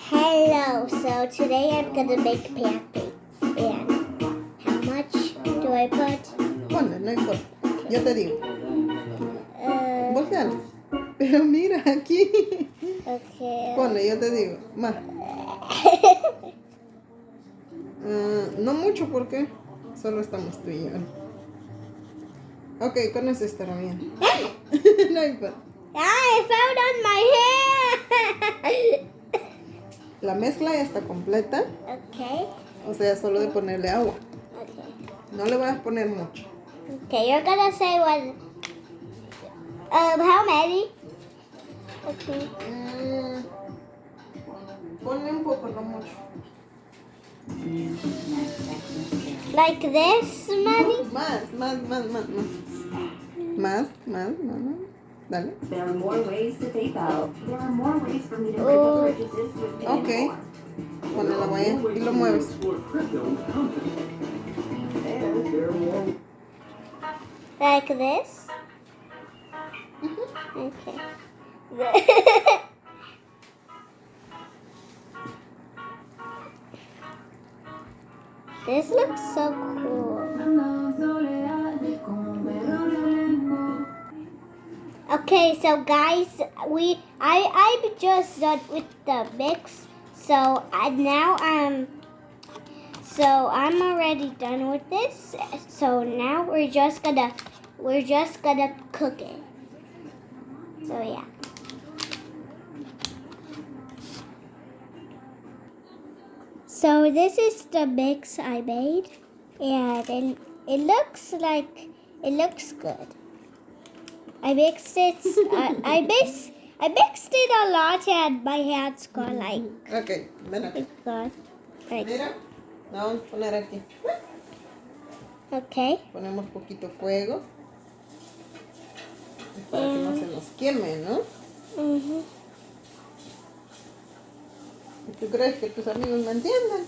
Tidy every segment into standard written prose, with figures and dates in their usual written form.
Hello, so today I'm gonna make pancakes. And how much do I put? Ponle, no importa. Yo te digo. Uh, Voltealo. Pero mira aquí. okay. Ponle, yo te digo. Más. No mucho porque solo estamos tú y yo. Ok, con eso estará bien. No importa. I found on my hair. La mezcla ya está completa. Okay. O sea, solo de ponerle agua. Okay. No le voy a poner mucho. Okay, you're gonna say what? How many? Okay. Ponle un poco, no mucho. Like this many? Más. Más. Dale. There are more ways to PayPal. There are more ways for me to make Oh. purchases with PayPal. Ok. Ponle la huella y lo mueves. Like this? Mm-hmm. Okay. This looks so cool. Okay, so guys, I'm just done with the mix. So I'm already done with this. So now we're just gonna cook it. So yeah. So this is the mix I made, and it looks good. I mixed it. I mixed it a lot, and my hands got like. Ok, ven aquí. It got like. Mira, la vamos a poner aquí. Okay. Ponemos poquito fuego. Para que no se nos queme, ¿no? Mhm. ¿Tú crees que tus amigos me entiendan?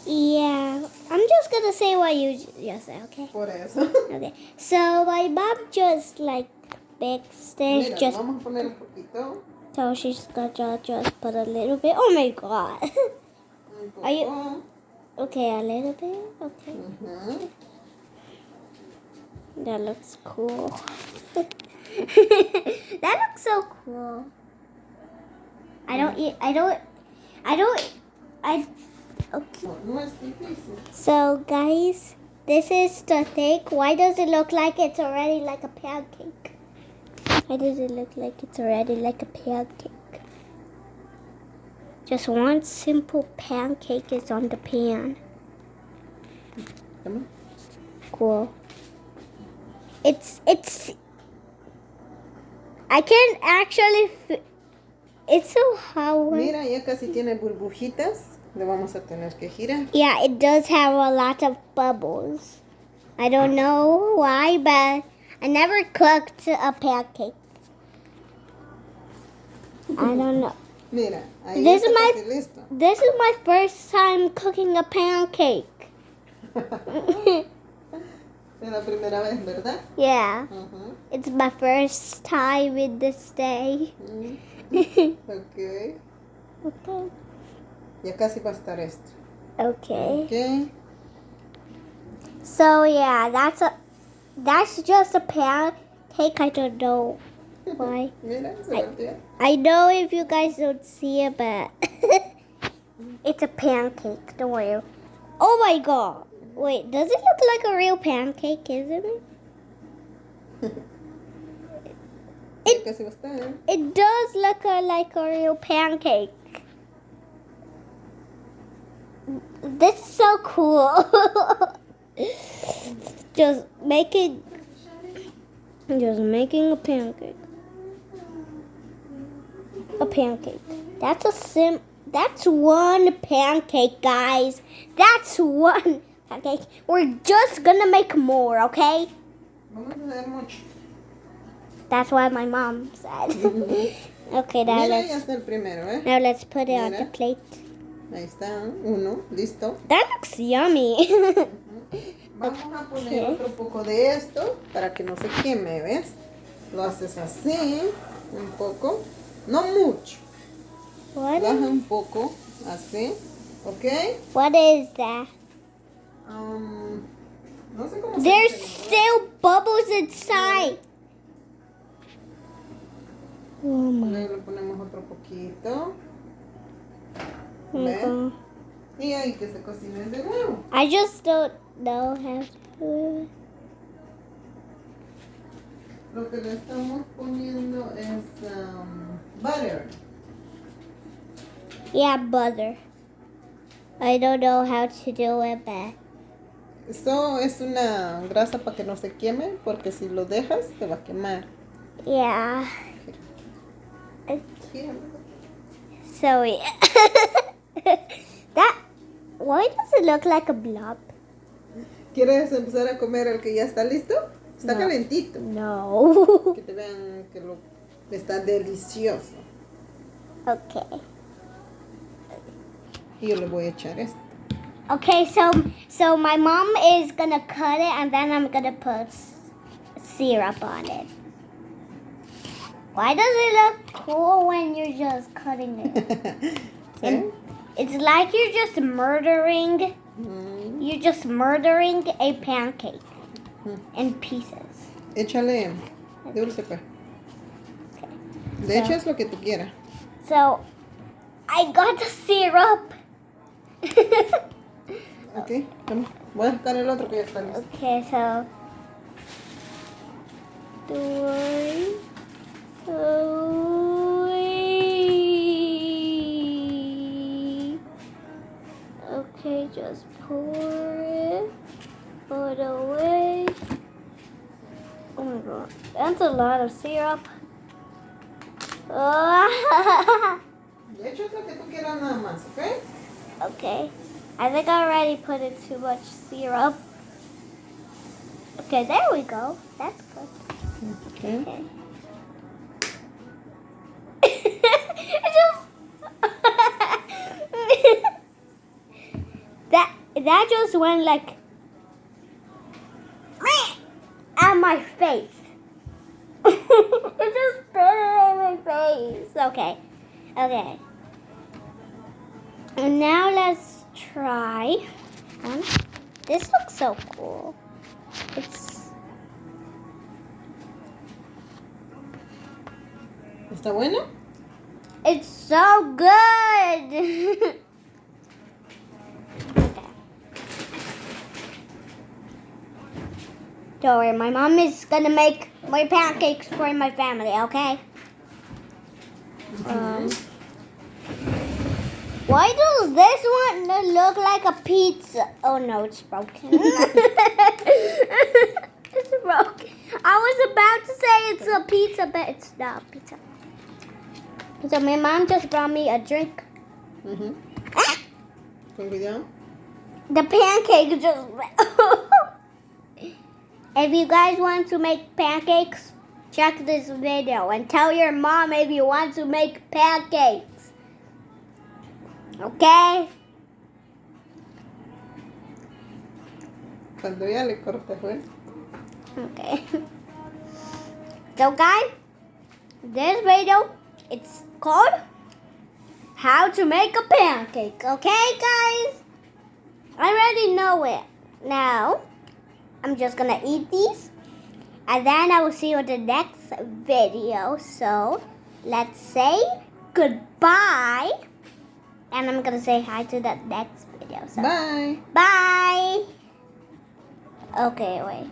Yeah, I'm just gonna say what you just said. Okay. Por eso. Okay. So my mom just like mixed it. Mira, Just vamos a poner un poquito. so she's gonna just put a little bit. Oh my god. Un poco. Are you- Okay, a little bit. Okay. Ujú. That looks cool. That looks so cool. I okay. No es difícil. So guys, this is the thing. Why does it look like it's already like a pancake? Why does it look like it's already like a pancake? Just one simple pancake is on the pan. Toma. Cool. It's I can actually it's so hard. Mira, ya casi tiene burbujitas. Le vamos a tener que girar. Yeah, it does have a lot of bubbles. I don't know why, but I never cooked a pancake. I don't know. Mira, ahí This está is my- casi listo. This is my first time cooking a pancake. Es la primera vez, ¿verdad? Yeah, Ujú. it's my first time in this day. Ok. Okay. Ya casi va a estar esto. Okay. Ok. So yeah, that's just a pancake. I don't know why. Mira, se voltea. I know if you guys don't see it, but it's a pancake. Don't worry. Oh my god. Wait, does it look like a real pancake, isn't it? Ya casi va a estar. It does look like a real pancake. This is so cool. Just making a pancake. A pancake. That's one pancake, guys. That's one pancake. We're just gonna make more, okay? Vamos a hacer mucho. That's what my mom said. Okay, Mira, ya está el primero, ¿eh? now let's put it on the Mira. plate. Ahí está, uno, listo. That looks yummy. Vamos a poner otro poco de esto para que no se queme, ¿ves? Lo haces así, un poco, no mucho. What? Baja un poco, así, ¿ok? What is that? No sé cómo se There's dice. still bubbles inside. Oh my Luego le ponemos otro poquito. ¿Ven? God. Y ahí que se cocine de nuevo. I just don't know how to do it. Lo que le estamos poniendo es butter. Yeah, butter. I don't know how to do it, but Esto es una grasa para que no se queme, porque si lo dejas se va a quemar. yeah. Gira. So yeah. That. Why does it look like a blob? ¿Quieres empezar a comer el que ya está listo? Está No. calentito. No. Que te vean que lo está delicioso. Okay. Y yo le voy a echar esto. Okay, so my mom is gonna cut it and then I'm gonna put syrup on it. Why does it look cool when you're just cutting it? ¿Sí? It's like you're just murdering. Mm. You're just murdering a pancake Mm. in pieces. Échale dulce, pues. Okay. Le echas lo que tú quieras. So I got the syrup. Ok, toma. Voy a sacar el otro que ya está listo. Okay, so 3, 2, okay, just pour it away. Oh my god, that's a lot of syrup. Le echas lo que tú quieras nada más, ¿ok? Okay, I think I already put in too much syrup. Okay, there we go. That's good. Okay. Okay. It just that just went like on my face. It just spit on my face. Okay. Okay. And now let's try. This looks so cool. ¿Está bueno? It's so good. Okay. Don't worry, my mom is gonna make my pancakes for my family, okay? Why does this one look like a pizza? Oh no, it's broken. It's broken. I was about to say it's a pizza, but it's not pizza. So my mom just brought me a drink. Con cuidado. The pancake just... If you guys want to make pancakes, check this video and tell your mom if you want to make pancakes. Okay? Cuando ya le cortes, ¿ves? Okay. So guys, this video, it's called How to Make a Pancake. Okay, guys? I already know it. Now, I'm just gonna eat these. And then I will see you in the next video. So, let's say goodbye. And I'm gonna say hi to the next video. So, Bye. bye. Okay, wait.